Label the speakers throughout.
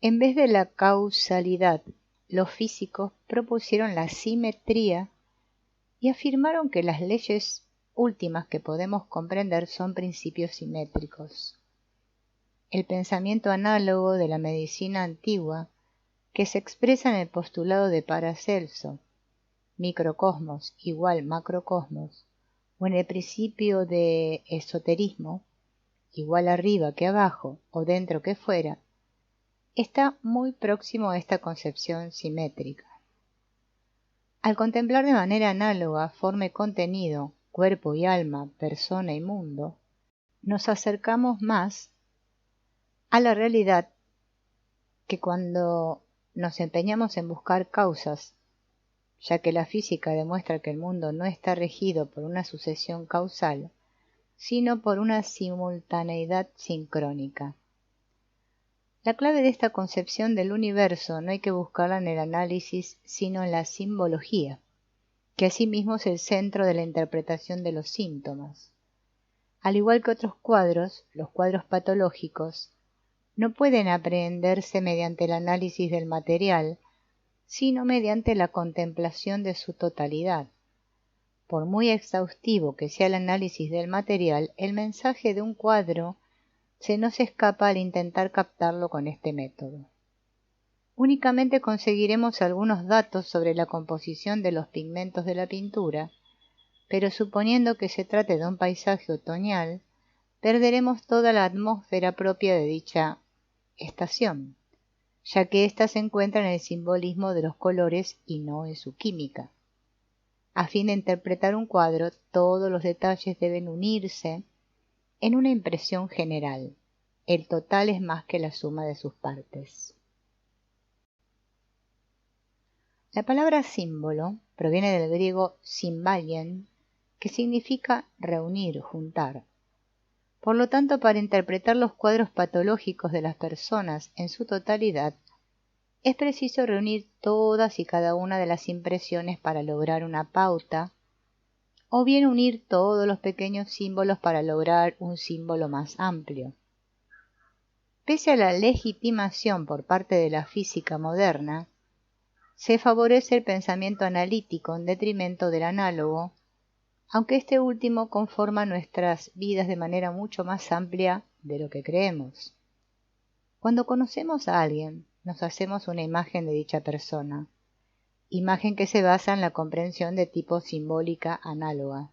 Speaker 1: En vez de la causalidad, los físicos propusieron la simetría y afirmaron que las leyes últimas que podemos comprender son principios simétricos. El pensamiento análogo de la medicina antigua, que se expresa en el postulado de Paracelso, microcosmos igual macrocosmos, o en el principio de esoterismo, igual arriba que abajo o dentro que fuera, está muy próximo a esta concepción simétrica. Al contemplar de manera análoga forma y contenido, cuerpo y alma, persona y mundo, nos acercamos más a la realidad que cuando nos empeñamos en buscar causas, ya que la física demuestra que el mundo no está regido por una sucesión causal, sino por una simultaneidad sincrónica. La clave de esta concepción del universo no hay que buscarla en el análisis, sino en la simbología, que asimismo es el centro de la interpretación de los síntomas. Al igual que otros cuadros, los cuadros patológicos no pueden aprehenderse mediante el análisis del material, sino mediante la contemplación de su totalidad. Por muy exhaustivo que sea el análisis del material, el mensaje de un cuadro se nos escapa al intentar captarlo con este método. Únicamente conseguiremos algunos datos sobre la composición de los pigmentos de la pintura, pero suponiendo que se trate de un paisaje otoñal, perderemos toda la atmósfera propia de dicha estación, ya que ésta se encuentra en el simbolismo de los colores y no en su química. A fin de interpretar un cuadro, todos los detalles deben unirse en una impresión general. El total es más que la suma de sus partes. La palabra símbolo proviene del griego symbalien, que significa reunir, juntar. Por lo tanto, para interpretar los cuadros patológicos de las personas en su totalidad, es preciso reunir todas y cada una de las impresiones para lograr una pauta, o bien unir todos los pequeños símbolos para lograr un símbolo más amplio. Pese a la legitimación por parte de la física moderna, se favorece el pensamiento analítico en detrimento del análogo, aunque este último conforma nuestras vidas de manera mucho más amplia de lo que creemos. Cuando conocemos a alguien, nos hacemos una imagen de dicha persona, imagen que se basa en la comprensión de tipo simbólica análoga.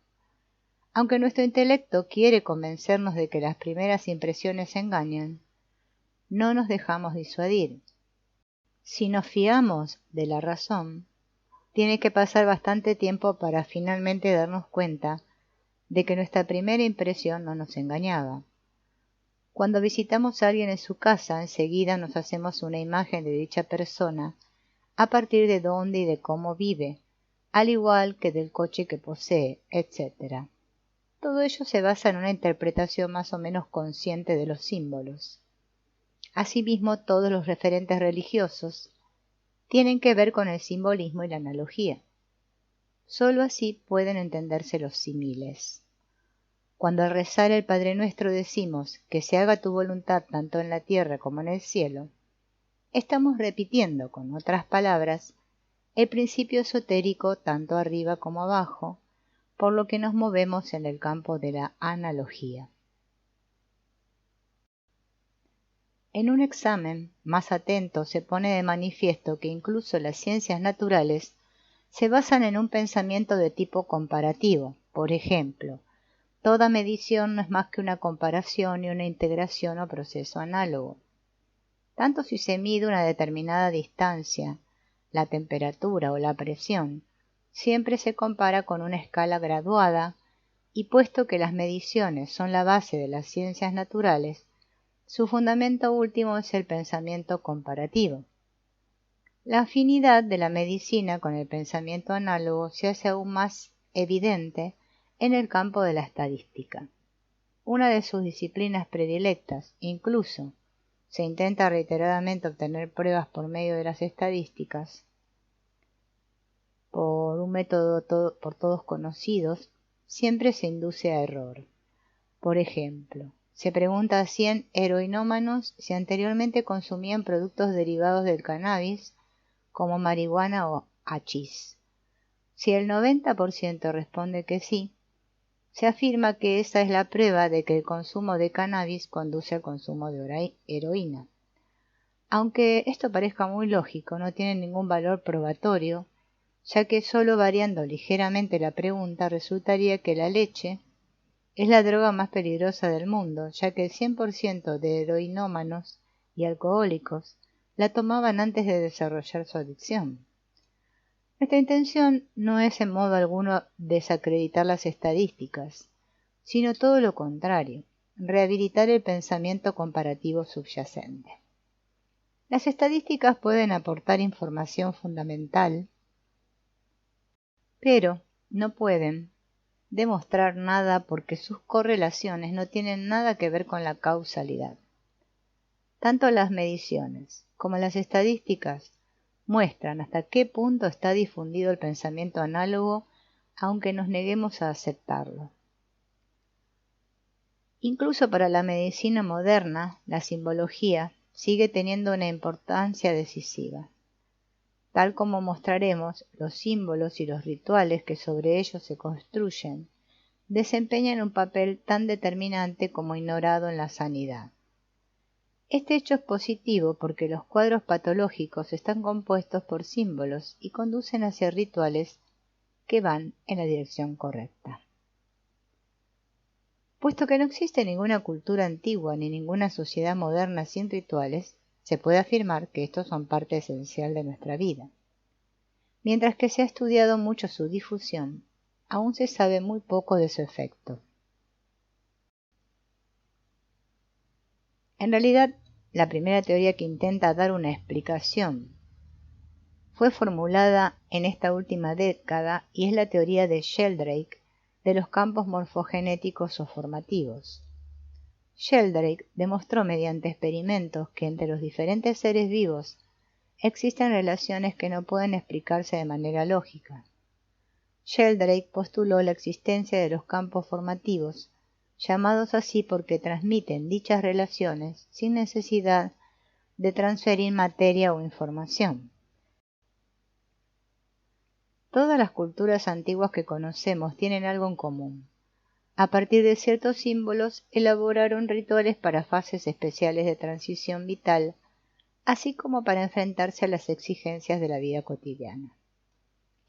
Speaker 1: Aunque nuestro intelecto quiere convencernos de que las primeras impresiones engañan, no nos dejamos disuadir. Si nos fiamos de la razón, tiene que pasar bastante tiempo para finalmente darnos cuenta de que nuestra primera impresión no nos engañaba. Cuando visitamos a alguien en su casa, enseguida nos hacemos una imagen de dicha persona a partir de dónde y de cómo vive, al igual que del coche que posee, etc. Todo ello se basa en una interpretación más o menos consciente de los símbolos. Asimismo, todos los referentes religiosos tienen que ver con el simbolismo y la analogía. Sólo así pueden entenderse los símiles. Cuando al rezar el Padre Nuestro decimos que se haga tu voluntad tanto en la tierra como en el cielo, estamos repitiendo, con otras palabras, el principio esotérico tanto arriba como abajo, por lo que nos movemos en el campo de la analogía. En un examen más atento se pone de manifiesto que incluso las ciencias naturales se basan en un pensamiento de tipo comparativo. Por ejemplo, toda medición no es más que una comparación y una integración o proceso análogo. Tanto si se mide una determinada distancia, la temperatura o la presión, siempre se compara con una escala graduada, y puesto que las mediciones son la base de las ciencias naturales, su fundamento último es el pensamiento comparativo. La afinidad de la medicina con el pensamiento análogo se hace aún más evidente en el campo de la estadística. Una de sus disciplinas predilectas, incluso se intenta reiteradamente obtener pruebas por medio de las estadísticas, por un método por todos conocidos, siempre se induce a error. Por ejemplo, Se pregunta a 100 heroinómanos si anteriormente consumían productos derivados del cannabis, como marihuana o hachís. Si el 90% responde que sí, se afirma que esa es la prueba de que el consumo de cannabis conduce al consumo de heroína. Aunque esto parezca muy lógico, no tiene ningún valor probatorio, ya que solo variando ligeramente la pregunta resultaría que la leche es la droga más peligrosa del mundo, ya que el 100% de heroinómanos y alcohólicos la tomaban antes de desarrollar su adicción. Nuestra intención no es en modo alguno desacreditar las estadísticas, sino todo lo contrario, rehabilitar el pensamiento comparativo subyacente. Las estadísticas pueden aportar información fundamental, pero no pueden demostrar nada porque sus correlaciones no tienen nada que ver con la causalidad. Tanto las mediciones como las estadísticas muestran hasta qué punto está difundido el pensamiento análogo, aunque nos neguemos a aceptarlo. Incluso para la medicina moderna, la simbología sigue teniendo una importancia decisiva. Tal como mostraremos, los símbolos y los rituales que sobre ellos se construyen desempeñan un papel tan determinante como ignorado en la sanidad. Este hecho es positivo porque los cuadros patológicos están compuestos por símbolos y conducen hacia rituales que van en la dirección correcta. Puesto que no existe ninguna cultura antigua ni ninguna sociedad moderna sin rituales, se puede afirmar que estos son parte esencial de nuestra vida. Mientras que se ha estudiado mucho su difusión, aún se sabe muy poco de su efecto. En realidad, la primera teoría que intenta dar una explicación fue formulada en esta última década y es la teoría de Sheldrake de los campos morfogenéticos o formativos. Sheldrake demostró mediante experimentos que entre los diferentes seres vivos existen relaciones que no pueden explicarse de manera lógica. Sheldrake postuló la existencia de los campos formativos, llamados así porque transmiten dichas relaciones sin necesidad de transferir materia o información. Todas las culturas antiguas que conocemos tienen algo en común. A partir de ciertos símbolos elaboraron rituales para fases especiales de transición vital, así como para enfrentarse a las exigencias de la vida cotidiana.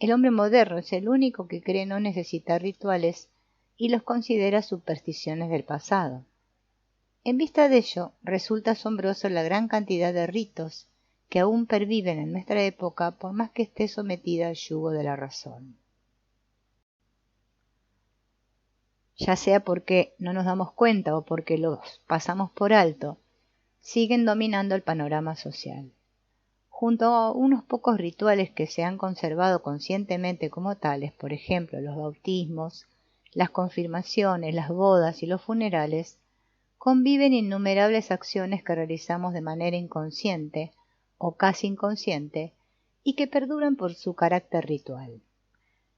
Speaker 1: El hombre moderno es el único que cree no necesitar rituales y los considera supersticiones del pasado. En vista de ello, resulta asombroso la gran cantidad de ritos que aún perviven en nuestra época por más que esté sometida al yugo de la razón. Ya sea porque no nos damos cuenta o porque los pasamos por alto, siguen dominando el panorama social. Junto a unos pocos rituales que se han conservado conscientemente como tales, por ejemplo los bautismos, las confirmaciones, las bodas y los funerales, conviven innumerables acciones que realizamos de manera inconsciente o casi inconsciente y que perduran por su carácter ritual.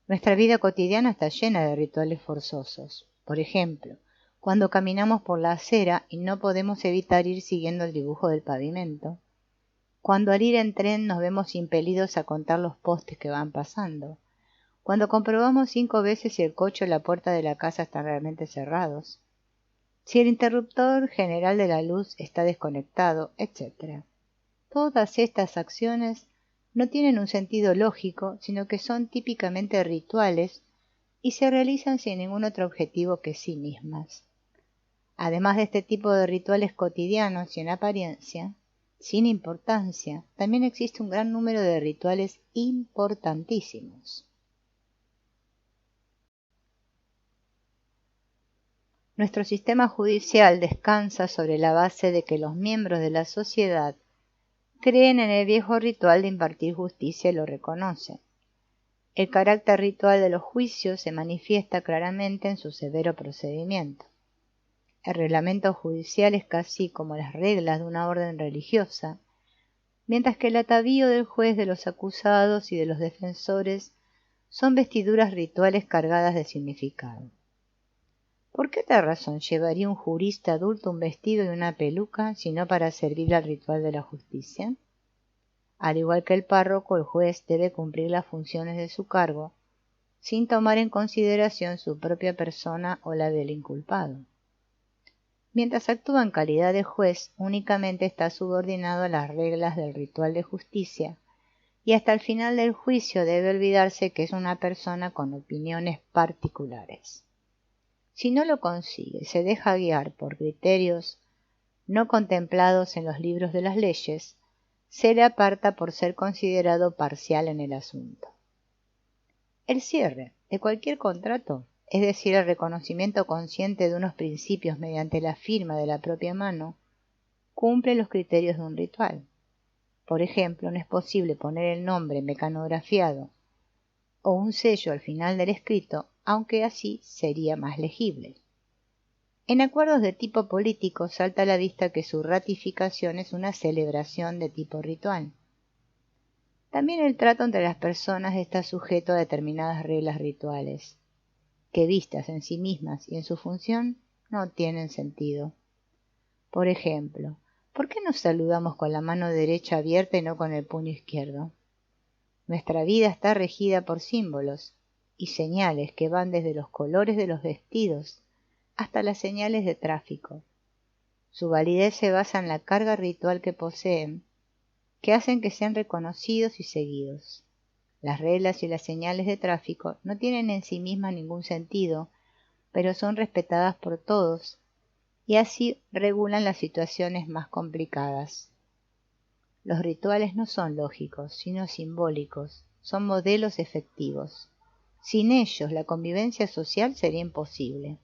Speaker 1: Nuestra vida cotidiana está llena de rituales forzosos. Por ejemplo, cuando caminamos por la acera y no podemos evitar ir siguiendo el dibujo del pavimento. Cuando al ir en tren nos vemos impelidos a contar los postes que van pasando. Cuando comprobamos 5 veces si el coche o la puerta de la casa están realmente cerrados. Si el interruptor general de la luz está desconectado, etc. Todas estas acciones no tienen un sentido lógico, sino que son típicamente rituales y se realizan sin ningún otro objetivo que sí mismas. Además de este tipo de rituales cotidianos y en apariencia, sin importancia, también existe un gran número de rituales importantísimos. Nuestro sistema judicial descansa sobre la base de que los miembros de la sociedad creen en el viejo ritual de impartir justicia y lo reconocen. El carácter ritual de los juicios se manifiesta claramente en su severo procedimiento. El reglamento judicial es casi como las reglas de una orden religiosa, mientras que el atavío del juez, de los acusados y de los defensores son vestiduras rituales cargadas de significado. ¿Por qué otra razón llevaría un jurista adulto un vestido y una peluca, sino para servir al ritual de la justicia? Al igual que el párroco, el juez debe cumplir las funciones de su cargo, sin tomar en consideración su propia persona o la del inculpado. Mientras actúa en calidad de juez, únicamente está subordinado a las reglas del ritual de justicia, y hasta el final del juicio debe olvidarse que es una persona con opiniones particulares. Si no lo consigue, se deja guiar por criterios no contemplados en los libros de las leyes, se le aparta por ser considerado parcial en el asunto. El cierre de cualquier contrato, es decir, el reconocimiento consciente de unos principios mediante la firma de la propia mano, cumple los criterios de un ritual. Por ejemplo, no es posible poner el nombre mecanografiado o un sello al final del escrito, aunque así sería más legible. En acuerdos de tipo político salta a la vista que su ratificación es una celebración de tipo ritual. También el trato entre las personas está sujeto a determinadas reglas rituales, que vistas en sí mismas y en su función no tienen sentido. Por ejemplo, ¿por qué nos saludamos con la mano derecha abierta y no con el puño izquierdo? Nuestra vida está regida por símbolos y señales que van desde los colores de los vestidos hasta las señales de tráfico. Su validez se basa en la carga ritual que poseen, que hacen que sean reconocidos y seguidos. Las reglas y las señales de tráfico no tienen en sí mismas ningún sentido, pero son respetadas por todos y así regulan las situaciones más complicadas. Los rituales no son lógicos, sino simbólicos, son modelos efectivos. Sin ellos, la convivencia social sería imposible.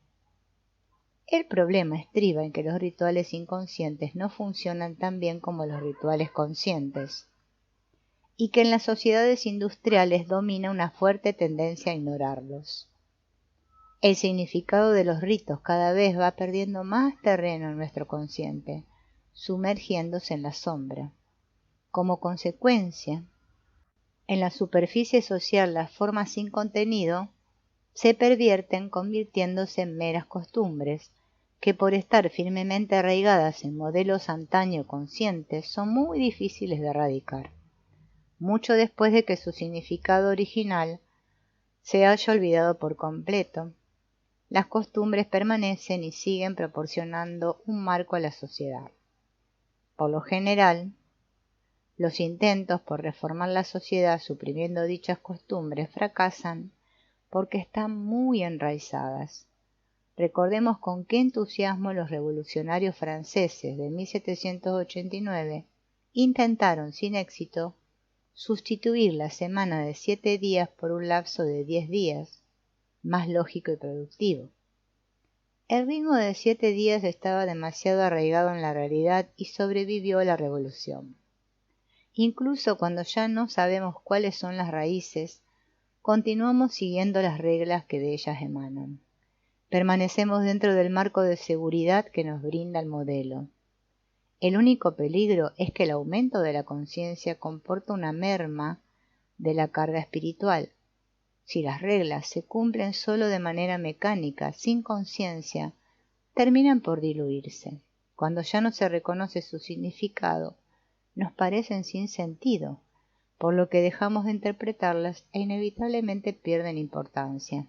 Speaker 1: El problema estriba en que los rituales inconscientes no funcionan tan bien como los rituales conscientes, y que en las sociedades industriales domina una fuerte tendencia a ignorarlos. El significado de los ritos cada vez va perdiendo más terreno en nuestro consciente, sumergiéndose en la sombra. Como consecuencia, en la superficie social las formas sin contenido se pervierten convirtiéndose en meras costumbres, que por estar firmemente arraigadas en modelos antaño conscientes son muy difíciles de erradicar, mucho después de que su significado original se haya olvidado por completo. Las costumbres permanecen y siguen proporcionando un marco a la sociedad. Por lo general, los intentos por reformar la sociedad suprimiendo dichas costumbres fracasan porque están muy enraizadas. Recordemos con qué entusiasmo los revolucionarios franceses de 1789 intentaron sin éxito sustituir la semana de 7 días por un lapso de 10 días, más lógico y productivo. El ritmo de 7 días estaba demasiado arraigado en la realidad y sobrevivió a la revolución. Incluso cuando ya no sabemos cuáles son las raíces, continuamos siguiendo las reglas que de ellas emanan. Permanecemos dentro del marco de seguridad que nos brinda el modelo. El único peligro es que el aumento de la conciencia comporta una merma de la carga espiritual. Si las reglas se cumplen solo de manera mecánica, sin conciencia, terminan por diluirse. Cuando ya no se reconoce su significado, nos parecen sin sentido, por lo que dejamos de interpretarlas e inevitablemente pierden importancia.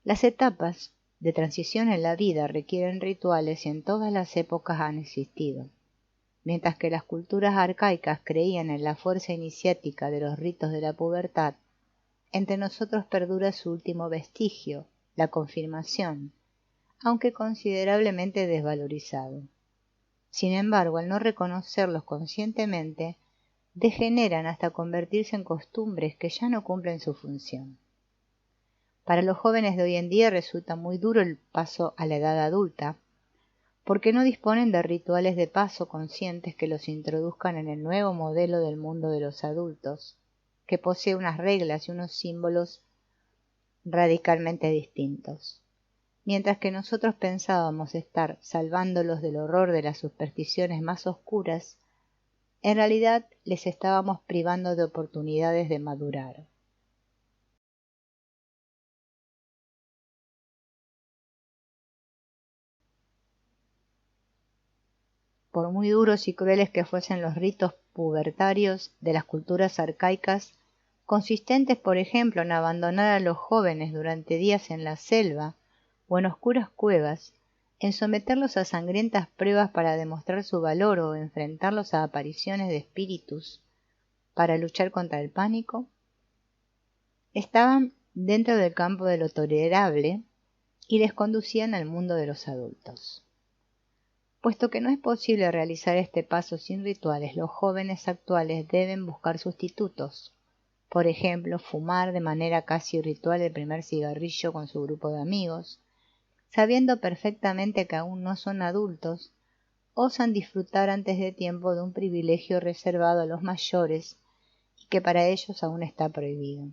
Speaker 1: Las etapas de transición en la vida requieren rituales y en todas las épocas han existido. Mientras que las culturas arcaicas creían en la fuerza iniciática de los ritos de la pubertad, entre nosotros perdura su último vestigio, la confirmación, aunque considerablemente desvalorizado. Sin embargo, al no reconocerlos conscientemente, degeneran hasta convertirse en costumbres que ya no cumplen su función. Para los jóvenes de hoy en día resulta muy duro el paso a la edad adulta, porque no disponen de rituales de paso conscientes que los introduzcan en el nuevo modelo del mundo de los adultos, que posee unas reglas y unos símbolos radicalmente distintos. Mientras que nosotros pensábamos estar salvándolos del horror de las supersticiones más oscuras, en realidad les estábamos privando de oportunidades de madurar. por muy duros y crueles que fuesen los ritos pubertarios de las culturas arcaicas, consistentes por ejemplo en abandonar a los jóvenes durante días en la selva o en oscuras cuevas, en someterlos a sangrientas pruebas para demostrar su valor o enfrentarlos a apariciones de espíritus para luchar contra el pánico, estaban dentro del campo de lo tolerable y les conducían al mundo de los adultos. Puesto que no es posible realizar este paso sin rituales, los jóvenes actuales deben buscar sustitutos. Por ejemplo, fumar de manera casi ritual el primer cigarrillo con su grupo de amigos, sabiendo perfectamente que aún no son adultos, osan disfrutar antes de tiempo de un privilegio reservado a los mayores y que para ellos aún está prohibido.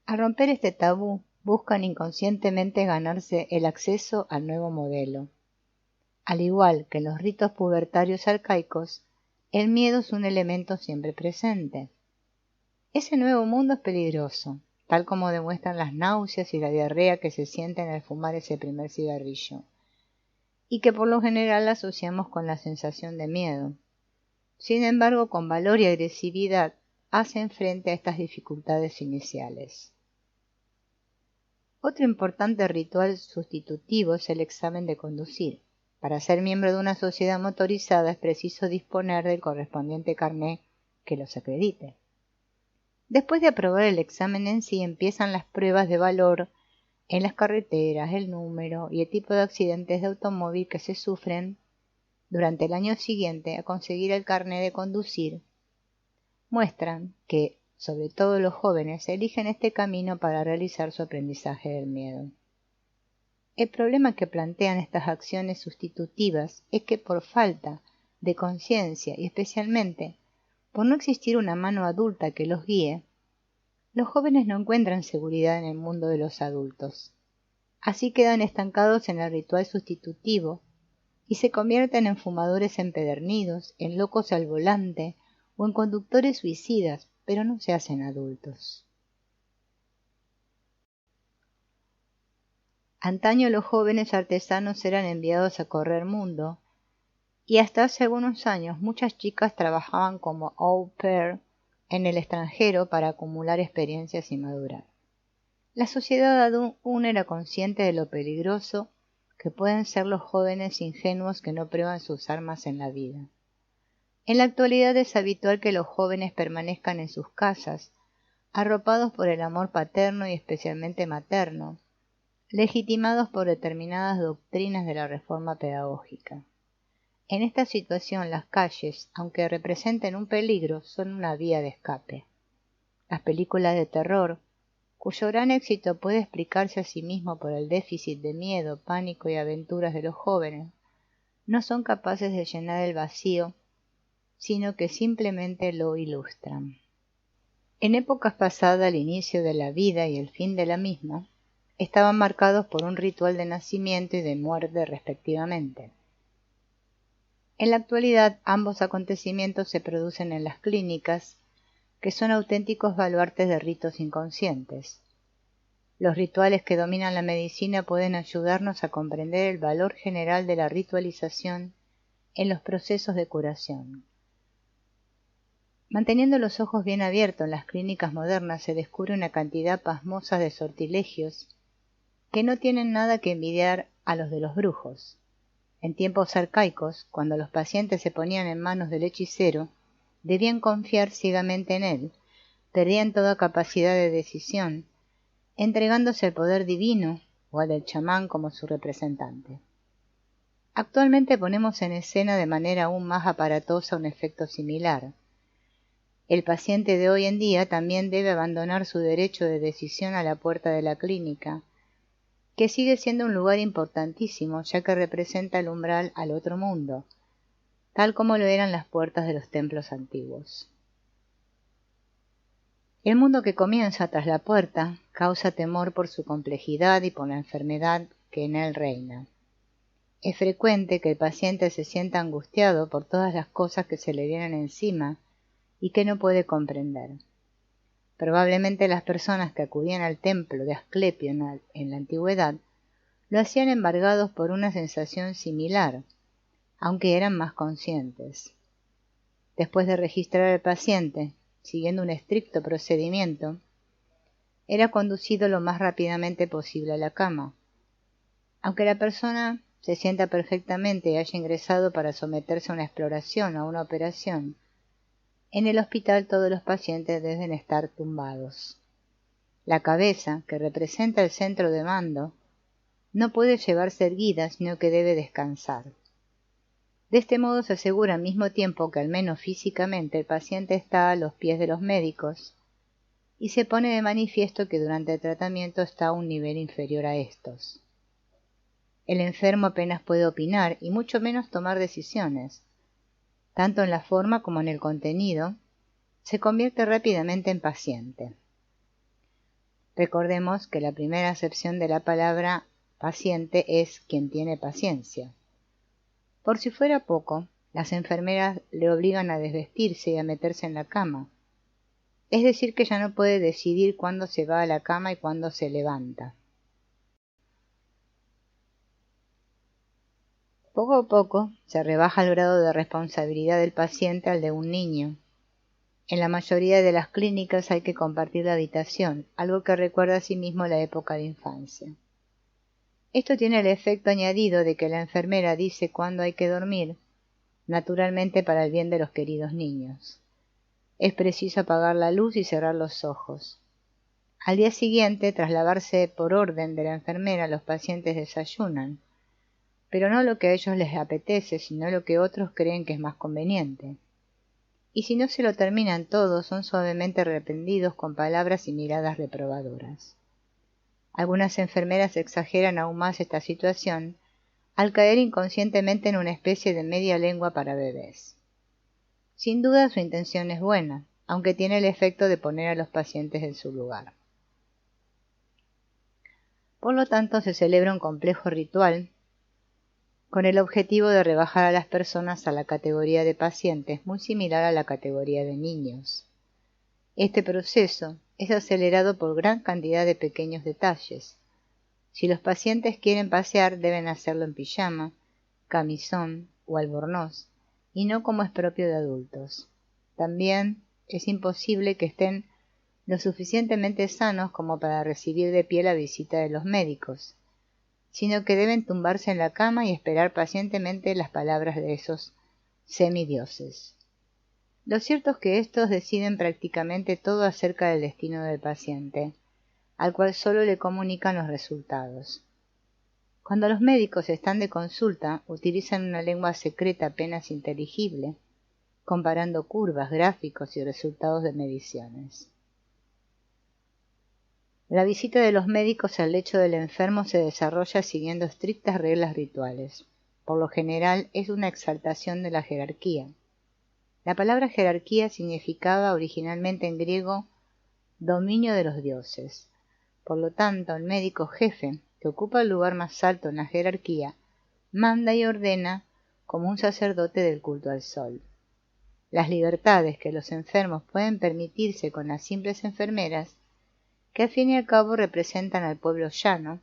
Speaker 1: Al romper este tabú, buscan inconscientemente ganarse el acceso al nuevo modelo. Al igual que en los ritos pubertarios arcaicos, el miedo es un elemento siempre presente. Ese nuevo mundo es peligroso, tal como demuestran las náuseas y la diarrea que se sienten al fumar ese primer cigarrillo, y que por lo general asociamos con la sensación de miedo. Sin embargo, con valor y agresividad hacen frente a estas dificultades iniciales. Otro importante ritual sustitutivo es el examen de conducir. Para ser miembro de una sociedad motorizada es preciso disponer del correspondiente carné que los acredite. Después de aprobar el examen en sí, empiezan las pruebas de valor en las carreteras, el número y el tipo de accidentes de automóvil que se sufren durante el año siguiente a conseguir el carné de conducir. Muestran que, sobre todo los jóvenes, eligen este camino para realizar su aprendizaje del miedo. El problema que plantean estas acciones sustitutivas es que por falta de conciencia y especialmente por no existir una mano adulta que los guíe, los jóvenes no encuentran seguridad en el mundo de los adultos. Así quedan estancados en el ritual sustitutivo y se convierten en fumadores empedernidos, en locos al volante o en conductores suicidas, pero no se hacen adultos. Antaño los jóvenes artesanos eran enviados a correr mundo, y hasta hace algunos años muchas chicas trabajaban como au pair en el extranjero para acumular experiencias y madurar. La sociedad aún era consciente de lo peligroso que pueden ser los jóvenes ingenuos que no prueban sus armas en la vida. En la actualidad es habitual que los jóvenes permanezcan en sus casas, arropados por el amor paterno y especialmente materno, legitimados por determinadas doctrinas de la reforma pedagógica. En esta situación las calles, aunque representen un peligro, son una vía de escape. Las películas de terror, cuyo gran éxito puede explicarse a sí mismo por el déficit de miedo, pánico y aventuras de los jóvenes, no son capaces de llenar el vacío, sino que simplemente lo ilustran. En épocas pasadas, el inicio de la vida y el fin de la misma estaban marcados por un ritual de nacimiento y de muerte respectivamente. En la actualidad, ambos acontecimientos se producen en las clínicas, que son auténticos baluartes de ritos inconscientes. Los rituales que dominan la medicina pueden ayudarnos a comprender el valor general de la ritualización en los procesos de curación. Manteniendo los ojos bien abiertos en las clínicas modernas se descubre una cantidad pasmosa de sortilegios que no tienen nada que envidiar a los de los brujos. En tiempos arcaicos, cuando los pacientes se ponían en manos del hechicero, debían confiar ciegamente en él, perdían toda capacidad de decisión, entregándose al poder divino o al del chamán como su representante. Actualmente ponemos en escena de manera aún más aparatosa un efecto similar. El paciente de hoy en día también debe abandonar su derecho de decisión a la puerta de la clínica, que sigue siendo un lugar importantísimo ya que representa el umbral al otro mundo, tal como lo eran las puertas de los templos antiguos. El mundo que comienza tras la puerta causa temor por su complejidad y por la enfermedad que en él reina. Es frecuente que el paciente se sienta angustiado por todas las cosas que se le vienen encima y que no puede comprender. Probablemente las personas que acudían al templo de Asclepio en la antigüedad lo hacían embargados por una sensación similar, aunque eran más conscientes. Después de registrar al paciente, siguiendo un estricto procedimiento, era conducido lo más rápidamente posible a la cama. Aunque la persona se sienta perfectamente y haya ingresado para someterse a una exploración o a una operación, en el hospital todos los pacientes deben estar tumbados. La cabeza, que representa el centro de mando, no puede llevarse erguida, sino que debe descansar. De este modo se asegura al mismo tiempo que al menos físicamente el paciente está a los pies de los médicos y se pone de manifiesto que durante el tratamiento está a un nivel inferior a estos. El enfermo apenas puede opinar y mucho menos tomar decisiones. Tanto en la forma como en el contenido, se convierte rápidamente en paciente. Recordemos que la primera acepción de la palabra paciente es quien tiene paciencia. Por si fuera poco, las enfermeras le obligan a desvestirse y a meterse en la cama. Es decir, que ya no puede decidir cuándo se va a la cama y cuándo se levanta. Poco a poco se rebaja el grado de responsabilidad del paciente al de un niño. En la mayoría de las clínicas hay que compartir la habitación, algo que recuerda asimismo la época de infancia. Esto tiene el efecto añadido de que la enfermera dice cuándo hay que dormir, naturalmente para el bien de los queridos niños. Es preciso apagar la luz y cerrar los ojos. Al día siguiente, tras lavarse por orden de la enfermera, los pacientes desayunan, pero no lo que a ellos les apetece, sino lo que otros creen que es más conveniente. Y si no se lo terminan todo, son suavemente reprendidos con palabras y miradas reprobadoras. Algunas enfermeras exageran aún más esta situación al caer inconscientemente en una especie de media lengua para bebés. Sin duda su intención es buena, aunque tiene el efecto de poner a los pacientes en su lugar. Por lo tanto, se celebra un complejo ritual con el objetivo de rebajar a las personas a la categoría de pacientes, muy similar a la categoría de niños. Este proceso es acelerado por gran cantidad de pequeños detalles. Si los pacientes quieren pasear, deben hacerlo en pijama, camisón o albornoz, y no como es propio de adultos. También es imposible que estén lo suficientemente sanos como para recibir de pie la visita de los médicos, sino que deben tumbarse en la cama y esperar pacientemente las palabras de esos semidioses. Lo cierto es que estos deciden prácticamente todo acerca del destino del paciente, al cual solo le comunican los resultados. Cuando los médicos están de consulta, utilizan una lengua secreta apenas inteligible, comparando curvas, gráficos y resultados de mediciones. La visita de los médicos al lecho del enfermo se desarrolla siguiendo estrictas reglas rituales. Por lo general es una exaltación de la jerarquía. La palabra jerarquía significaba originalmente en griego dominio de los dioses. Por lo tanto, el médico jefe, que ocupa el lugar más alto en la jerarquía, manda y ordena como un sacerdote del culto al sol. Las libertades que los enfermos pueden permitirse con las simples enfermeras, que al fin y al cabo representan al pueblo llano,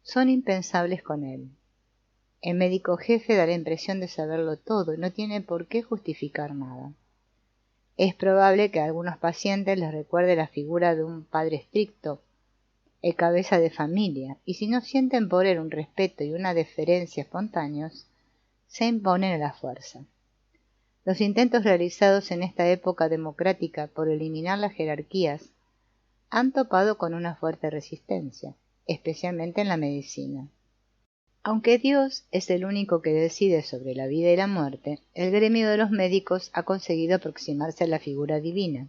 Speaker 1: son impensables con él. El médico jefe da la impresión de saberlo todo y no tiene por qué justificar nada. Es probable que a algunos pacientes les recuerde la figura de un padre estricto, el cabeza de familia, y si no sienten por él un respeto y una deferencia espontáneos, se imponen a la fuerza. Los intentos realizados en esta época democrática por eliminar las jerarquías han topado con una fuerte resistencia, especialmente en la medicina. Aunque Dios es el único que decide sobre la vida y la muerte, el gremio de los médicos ha conseguido aproximarse a la figura divina.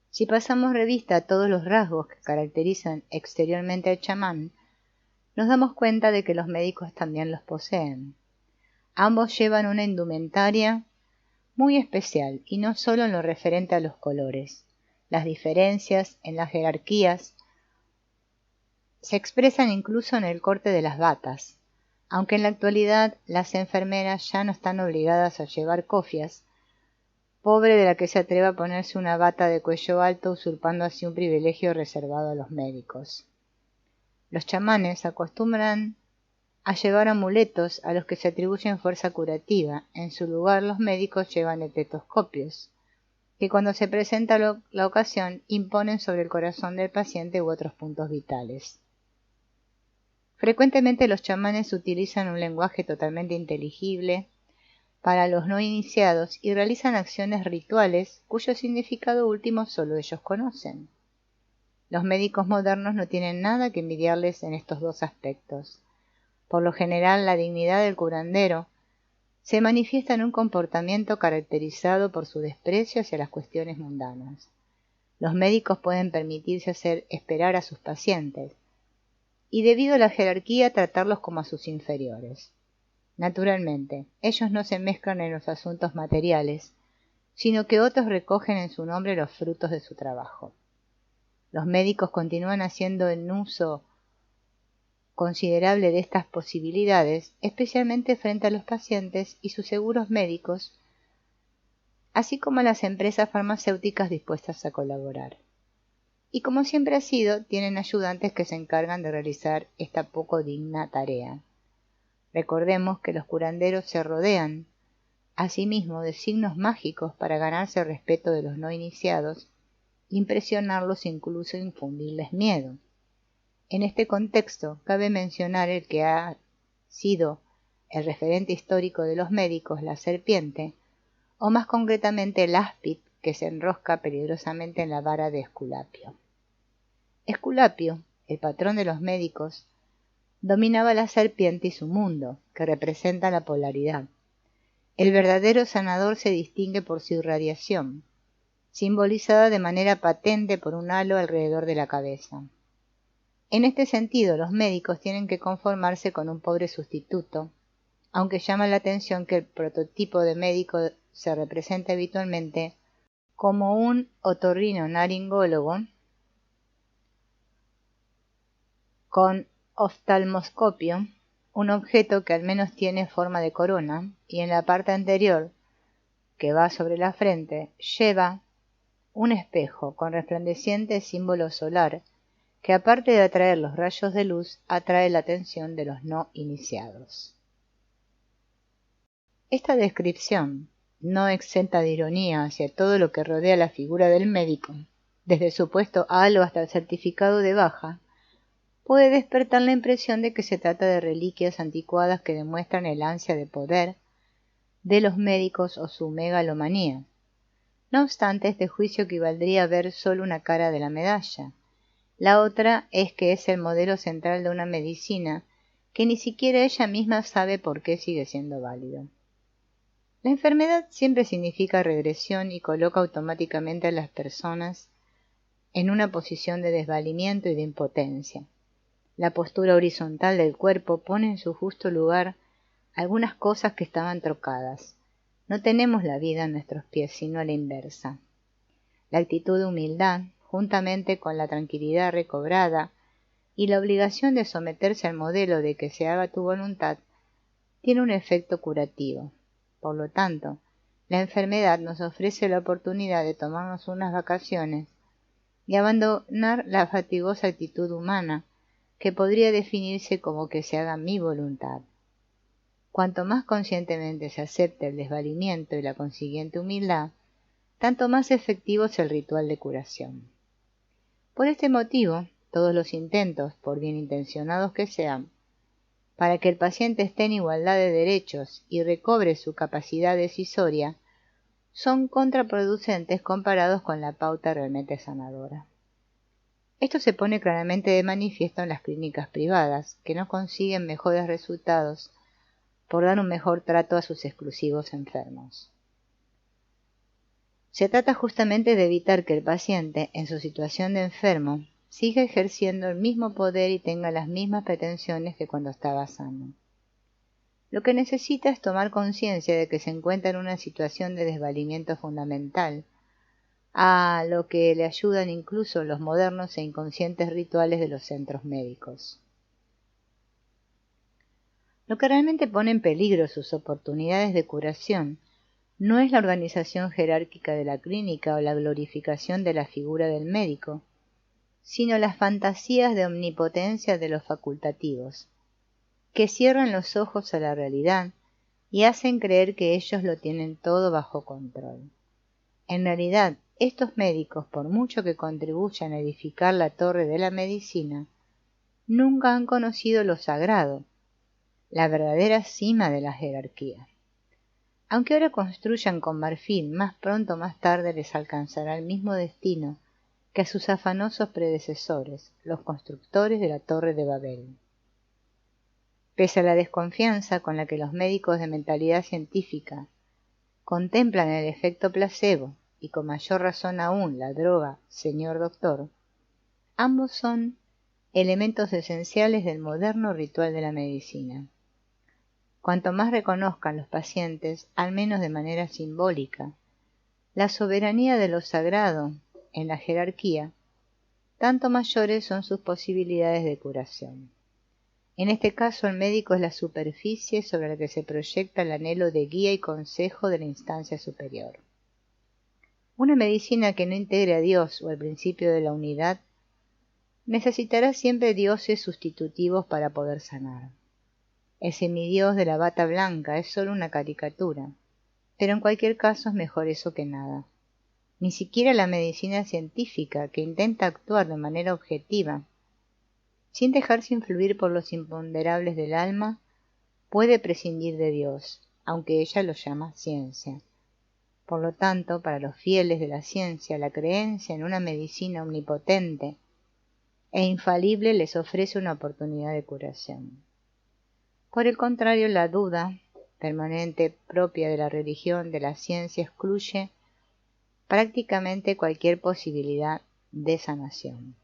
Speaker 1: Si pasamos revista a todos los rasgos que caracterizan exteriormente al chamán, nos damos cuenta de que los médicos también los poseen. Ambos llevan una indumentaria muy especial, y no solo en lo referente a los colores. Las diferencias en las jerarquías se expresan incluso en el corte de las batas, aunque en la actualidad las enfermeras ya no están obligadas a llevar cofias. Pobre de la que se atreva a ponerse una bata de cuello alto, usurpando así un privilegio reservado a los médicos. Los chamanes acostumbran a llevar amuletos a los que se atribuyen fuerza curativa. En su lugar, los médicos llevan estetoscopios, que cuando se presenta la ocasión imponen sobre el corazón del paciente u otros puntos vitales. Frecuentemente los chamanes utilizan un lenguaje totalmente inteligible para los no iniciados y realizan acciones rituales cuyo significado último solo ellos conocen. Los médicos modernos no tienen nada que envidiarles en estos dos aspectos. Por lo general, la dignidad del curandero se manifiesta en un comportamiento caracterizado por su desprecio hacia las cuestiones mundanas. Los médicos pueden permitirse hacer esperar a sus pacientes y, debido a la jerarquía, tratarlos como a sus inferiores. Naturalmente, ellos no se mezclan en los asuntos materiales, sino que otros recogen en su nombre los frutos de su trabajo. Los médicos continúan haciendo un uso considerable de estas posibilidades, especialmente frente a los pacientes y sus seguros médicos, así como a las empresas farmacéuticas dispuestas a colaborar. Y como siempre ha sido, tienen ayudantes que se encargan de realizar esta poco digna tarea. Recordemos que los curanderos se rodean, asimismo, de signos mágicos para ganarse el respeto de los no iniciados, impresionarlos e incluso infundirles miedo. En este contexto, cabe mencionar el que ha sido el referente histórico de los médicos, la serpiente, o más concretamente el áspid que se enrosca peligrosamente en la vara de Esculapio. Esculapio, el patrón de los médicos, dominaba la serpiente y su mundo, que representa la polaridad. El verdadero sanador se distingue por su irradiación, simbolizada de manera patente por un halo alrededor de la cabeza. En este sentido, los médicos tienen que conformarse con un pobre sustituto, aunque llama la atención que el prototipo de médico se representa habitualmente como un otorrinolaringólogo con oftalmoscopio, un objeto que al menos tiene forma de corona, y en la parte anterior, que va sobre la frente, lleva un espejo con resplandeciente símbolo solar, que aparte de atraer los rayos de luz, atrae la atención de los no iniciados. Esta descripción, no exenta de ironía hacia todo lo que rodea la figura del médico, desde su puesto halo hasta el certificado de baja, puede despertar la impresión de que se trata de reliquias anticuadas que demuestran el ansia de poder de los médicos o su megalomanía. No obstante, este juicio equivaldría a ver solo una cara de la medalla. La otra es que es el modelo central de una medicina que ni siquiera ella misma sabe por qué sigue siendo válido. La enfermedad siempre significa regresión y coloca automáticamente a las personas en una posición de desvalimiento y de impotencia. La postura horizontal del cuerpo pone en su justo lugar algunas cosas que estaban trocadas. No tenemos la vida en nuestros pies, sino a la inversa. La actitud de humildad, juntamente con la tranquilidad recobrada y la obligación de someterse al modelo de que se haga tu voluntad, tiene un efecto curativo. Por lo tanto, la enfermedad nos ofrece la oportunidad de tomarnos unas vacaciones y abandonar la fatigosa actitud humana, que podría definirse como que se haga mi voluntad. Cuanto más conscientemente se acepte el desvalimiento y la consiguiente humildad, tanto más efectivo es el ritual de curación. Por este motivo, todos los intentos, por bien intencionados que sean, para que el paciente esté en igualdad de derechos y recobre su capacidad decisoria, son contraproducentes comparados con la pauta realmente sanadora. Esto se pone claramente de manifiesto en las clínicas privadas, que no consiguen mejores resultados por dar un mejor trato a sus exclusivos enfermos. Se trata justamente de evitar que el paciente, en su situación de enfermo, siga ejerciendo el mismo poder y tenga las mismas pretensiones que cuando estaba sano. Lo que necesita es tomar conciencia de que se encuentra en una situación de desvalimiento fundamental, a lo que le ayudan incluso los modernos e inconscientes rituales de los centros médicos. Lo que realmente pone en peligro sus oportunidades de curación no es la organización jerárquica de la clínica o la glorificación de la figura del médico, sino las fantasías de omnipotencia de los facultativos. que cierran los ojos a la realidad y hacen creer que ellos lo tienen todo bajo control. En realidad, estos médicos, por mucho que contribuyan a edificar la torre de la medicina, nunca han conocido lo sagrado, la verdadera cima de la jerarquía. Aunque ahora construyan con marfil, más pronto o más tarde les alcanzará el mismo destino que a sus afanosos predecesores, los constructores de la Torre de Babel. Pese a la desconfianza con la que los médicos de mentalidad científica contemplan el efecto placebo y con mayor razón aún la droga señor doctor, ambos son elementos esenciales del moderno ritual de la medicina. Cuanto más reconozcan los pacientes, al menos de manera simbólica, la soberanía de lo sagrado en la jerarquía, tanto mayores son sus posibilidades de curación. En este caso, el médico es la superficie sobre la que se proyecta el anhelo de guía y consejo de la instancia superior. Una medicina que no integre a Dios o el principio de la unidad necesitará siempre dioses sustitutivos para poder sanar. El semidios de la bata blanca es solo una caricatura, pero en cualquier caso es mejor eso que nada. Ni siquiera la medicina científica, que intenta actuar de manera objetiva, sin dejarse influir por los imponderables del alma, puede prescindir de Dios, aunque ella lo llama ciencia. Por lo tanto, para los fieles de la ciencia, la creencia en una medicina omnipotente e infalible les ofrece una oportunidad de curación. Por el contrario, la duda permanente propia de la religión de la ciencia excluye prácticamente cualquier posibilidad de sanación.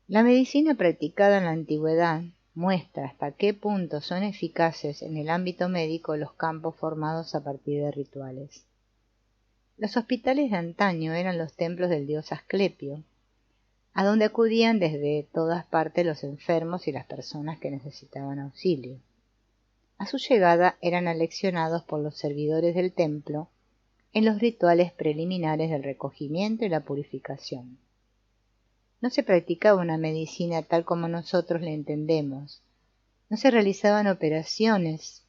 Speaker 1: La medicina practicada en la antigüedad muestra hasta qué punto son eficaces en el ámbito médico los campos formados a partir de rituales. Los hospitales de antaño eran los templos del dios Asclepio, a donde acudían desde todas partes los enfermos y las personas que necesitaban auxilio. A su llegada eran aleccionados por los servidores del templo en los rituales preliminares del recogimiento y la purificación. No se practicaba una medicina tal como nosotros la entendemos. No se realizaban operaciones,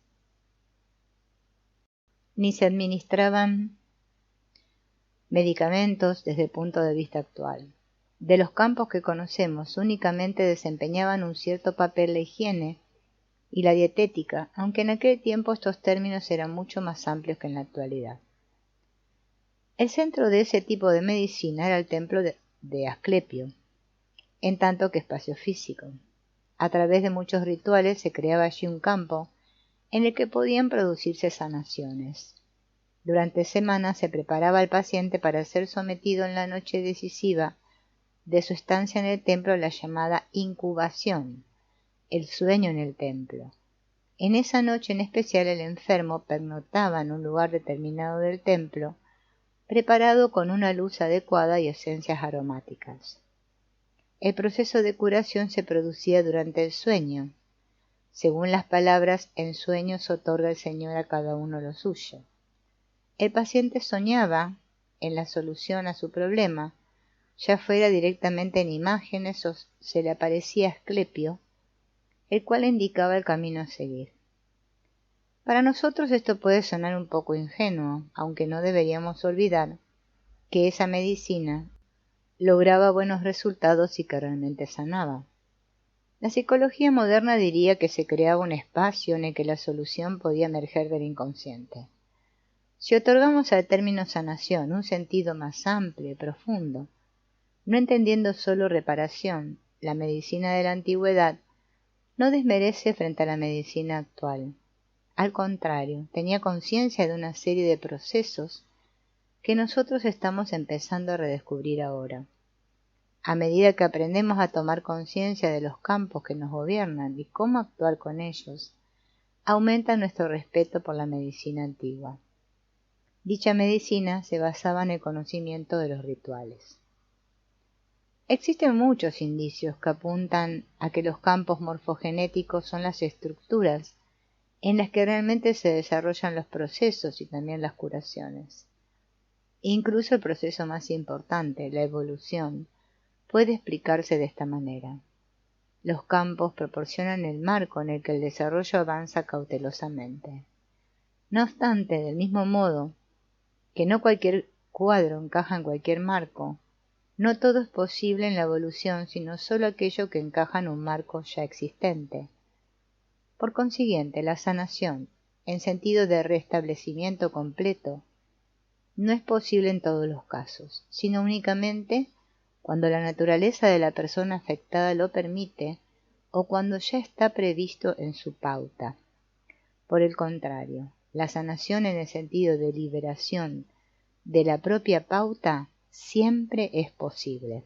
Speaker 1: ni se administraban medicamentos desde el punto de vista actual. De los campos que conocemos, únicamente desempeñaban un cierto papel la higiene y la dietética, aunque en aquel tiempo estos términos eran mucho más amplios que en la actualidad. El centro de ese tipo de medicina era el templo de Asclepio, en tanto que espacio físico. A través de muchos rituales se creaba allí un campo en el que podían producirse sanaciones. Durante semanas se preparaba al paciente para ser sometido en la noche decisiva de su estancia en el templo, la llamada incubación, el sueño en el templo. En esa noche en especial el enfermo pernoctaba en un lugar determinado del templo, preparado con una luz adecuada y esencias aromáticas. El proceso de curación se producía durante el sueño. Según las palabras, en sueños otorga el Señor a cada uno lo suyo. El paciente soñaba en la solución a su problema, ya fuera directamente en imágenes o se le aparecía Asclepio, el cual indicaba el camino a seguir. Para nosotros esto puede sonar un poco ingenuo, aunque no deberíamos olvidar que esa medicina lograba buenos resultados y que realmente sanaba. La psicología moderna diría que se creaba un espacio en el que la solución podía emerger del inconsciente. Si otorgamos al término sanación un sentido más amplio y profundo, no entendiendo solo reparación, la medicina de la antigüedad no desmerece frente a la medicina actual. Al contrario, tenía conciencia de una serie de procesos que nosotros estamos empezando a redescubrir ahora. A medida que aprendemos a tomar conciencia de los campos que nos gobiernan y cómo actuar con ellos, aumenta nuestro respeto por la medicina antigua. Dicha medicina se basaba en el conocimiento de los rituales. Existen muchos indicios que apuntan a que los campos morfogenéticos son las estructuras en las que realmente se desarrollan los procesos y también las curaciones. Incluso el proceso más importante, la evolución, puede explicarse de esta manera. Los campos proporcionan el marco en el que el desarrollo avanza cautelosamente. No obstante, del mismo modo que no cualquier cuadro encaja en cualquier marco, no todo es posible en la evolución, sino solo aquello que encaja en un marco ya existente. Por consiguiente, la sanación, en sentido de restablecimiento completo, no es posible en todos los casos, sino únicamente cuando la naturaleza de la persona afectada lo permite o cuando ya está previsto en su pauta. Por el contrario, la sanación en el sentido de liberación de la propia pauta siempre es posible.